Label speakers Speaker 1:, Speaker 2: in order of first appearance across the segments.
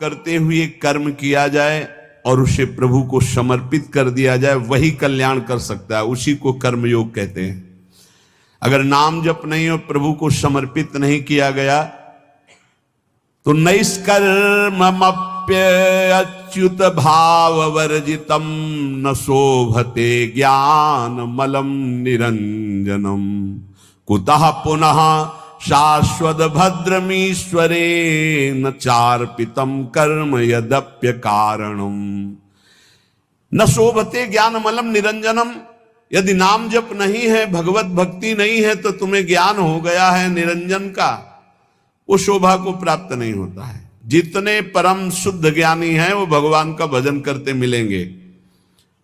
Speaker 1: करते हुए कर्म किया जाए और उसे प्रभु को समर्पित कर दिया जाए, वही कल्याण कर सकता है। उसी को कर्मयोग कहते हैं। अगर नाम जप नहीं और प्रभु को समर्पित नहीं किया गया तो नैष्कर्मप्यच्युत भाव वर्जितम न शोभते ज्ञान मलम निरंजनम कुतः पुनः शाश्वत भद्रमीश्वरे न चार्पितम कर्म यद्यप्य कारणम न शोभते ज्ञान मलम निरंजनम। यदि नाम जप नहीं है, भगवत भक्ति नहीं है, तो तुम्हें ज्ञान हो गया है निरंजन का, वो शोभा को प्राप्त नहीं होता है। जितने परम शुद्ध ज्ञानी हैं वो भगवान का भजन करते मिलेंगे,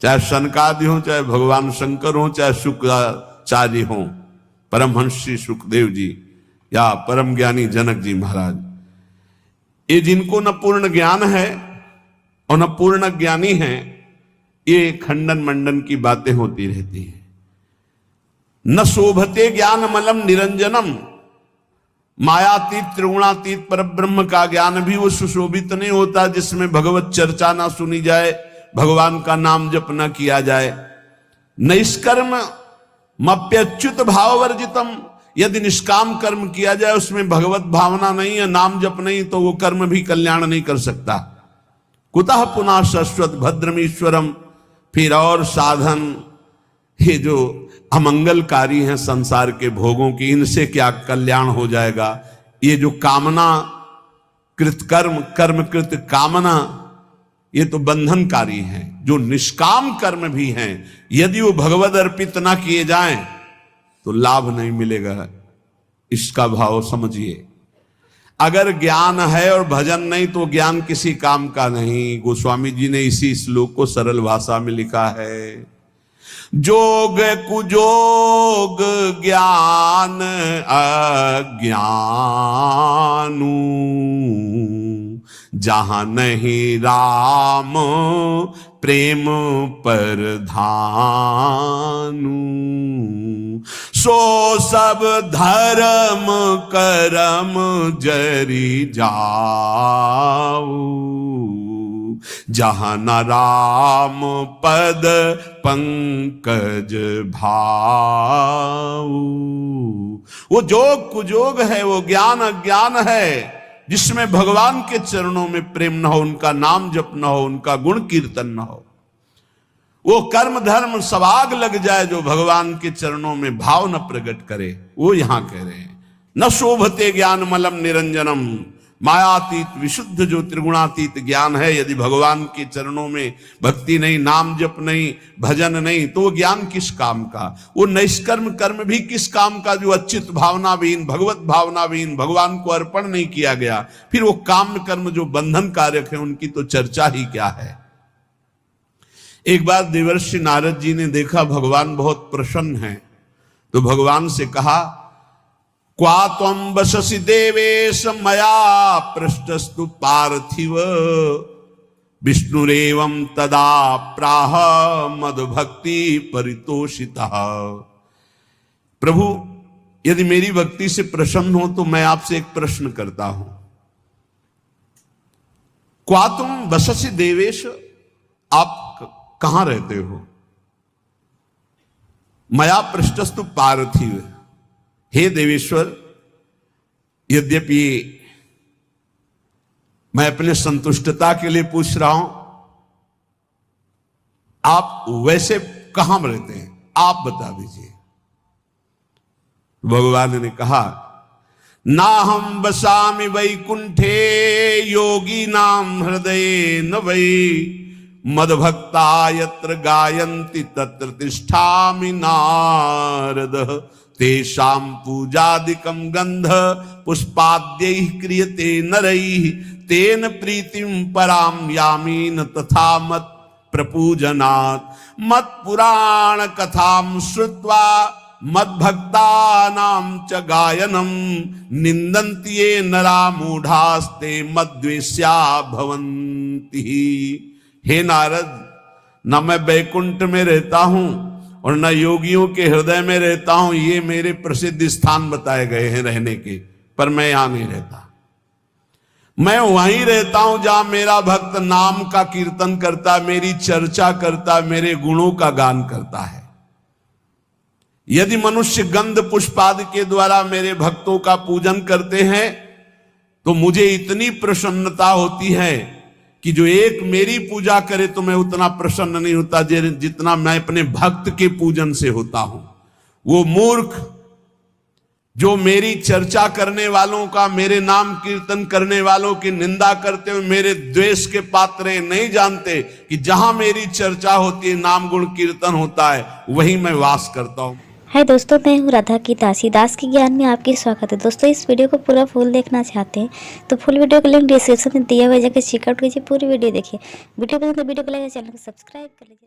Speaker 1: चाहे सनकादि हो, चाहे भगवान शंकर हो, चाहे शुक्राचार्य हो, परमहंस श्री सुखदेव जी या परम ज्ञानी जनक जी महाराज। ये जिनको न पूर्ण ज्ञान है और न पूर्ण ज्ञानी है, ये खंडन मंडन की बातें होती रहती हैं। न शोभते ज्ञान मलम निरंजनम, मायातीत त्रिगुणातीत परब्रह्म का ज्ञान भी वो सुशोभित नहीं होता जिसमें भगवत चर्चा ना सुनी जाए, भगवान का नाम जप न किया जाए। निष्कर्म मप्यच्युत भाव वर्जितम, यदि निष्काम कर्म किया जाए उसमें भगवत भावना नहीं है, नाम जप नहीं, तो वो कर्म भी कल्याण नहीं कर सकता। कुतः पुनः शाश्वत भद्रमीश्वरम, फिर और साधन ये जो अमंगलकारी हैं संसार के भोगों की, इनसे क्या कल्याण हो जाएगा। ये जो कामना कृत कर्म, कर्म कृत कामना, ये तो बंधनकारी हैं। जो निष्काम कर्म भी हैं, यदि वो भगवद अर्पित ना किए जाएं तो लाभ नहीं मिलेगा। इसका भाव समझिए। अगर ज्ञान है और भजन नहीं तो ज्ञान किसी काम का नहीं। गोस्वामी जी ने इसी श्लोक को सरल भाषा में लिखा है, जोग कुजोग ज्ञान अज्ञानू, जहां नहीं राम प्रेम परधानु, सो सब धर्म करम जरी जाऊ, जहां न राम पद पंकज भाऊ। वो जोग कुजोग है, वो ज्ञान अज्ञान है जिसमें भगवान के चरणों में प्रेम न हो, उनका नाम जप न हो, उनका गुण कीर्तन न हो। वो कर्म धर्म सवाग लग जाए जो भगवान के चरणों में भाव न प्रकट करे, वो यहां कह रहे हैं। न शोभते ज्ञान मलम निरंजनम, मायातीत विशुद्ध जो त्रिगुणातीत ज्ञान है, यदि भगवान के चरणों में भक्ति नहीं, नाम जप नहीं, भजन नहीं, तो वो ज्ञान किस काम का। वो निष्कर्म कर्म भी किस काम का जो अच्युत भावनाविहीन, भगवत भावनाविहीन, भगवान को अर्पण नहीं किया गया। फिर वो काम कर्म जो बंधन कारक है, उनकी तो चर्चा ही क्या है। एक बार देवर्षि नारद जी ने देखा भगवान बहुत प्रसन्न हैं, तो भगवान से कहा, क्वा त्वं वससि देवेश मया पृष्ठस्तु पार्थिव, विष्णुरेवं तदा प्राह मद्भक्ति परितोषितः। प्रभु यदि मेरी भक्ति से प्रसन्न हो तो मैं आपसे एक प्रश्न करता हूं, क्वा तुम वससि देवेश, आप कहां रहते हो। मया पृष्ठस्तु पार्थिव, हे देवेश्वर, यद्यपि मैं अपने संतुष्टता के लिए पूछ रहा हूं, आप वैसे कहां रहते हैं, आप बता दीजिए। भगवान ने कहा, ना हम बसामि वैकुंठे योगी नाम हृदय न वै, मद्भक्ता यत्र गायन्ति तत्र तिष्ठामि नारद, तेषां पूजादिकं गंध पुष्पाद्यैः क्रियते नरैः, तेन प्रीतिं परां यामि न तथा मत् प्रपूजनात्। मत् पुराण कथां श्रुत्वा मद्भक्तानां च गायनं, निन्दन्ति ये नरा मूढ़ास्ते मद्वेष्या भवन्ति। हे नारद, न मैं बैकुंठ में रहता हूं और न योगियों के हृदय में रहता हूं, ये मेरे प्रसिद्ध स्थान बताए गए हैं रहने के, पर मैं यहां नहीं रहता। मैं वहीं रहता हूं जहां मेरा भक्त नाम का कीर्तन करता, मेरी चर्चा करता, मेरे गुणों का गान करता है। यदि मनुष्य गंध पुष्पादि के द्वारा मेरे भक्तों का पूजन करते हैं तो मुझे इतनी प्रसन्नता होती है कि जो एक मेरी पूजा करे तो मैं उतना प्रसन्न नहीं होता जितना मैं अपने भक्त के पूजन से होता हूं। वो मूर्ख जो मेरी चर्चा करने वालों का, मेरे नाम कीर्तन करने वालों की निंदा करते हुए मेरे द्वेष के पात्र हैं, नहीं जानते कि जहां मेरी चर्चा होती है, नाम गुण कीर्तन होता है, वहीं मैं वास करता हूं।
Speaker 2: हाय दोस्तों, मैं हूँ राधा की दासी। दास के ज्ञान में आपकी स्वागत है। दोस्तों, इस वीडियो को पूरा फुल देखना चाहते हैं तो फुल वीडियो का लिंक डिस्क्रिप्शन में दिया हुआ है, जाकर चेकआउट कीजिए, पूरी वीडियो देखिए। वीडियो पसंद तो वीडियो को लाइक, चैनल को सब्सक्राइब कर लीजिए।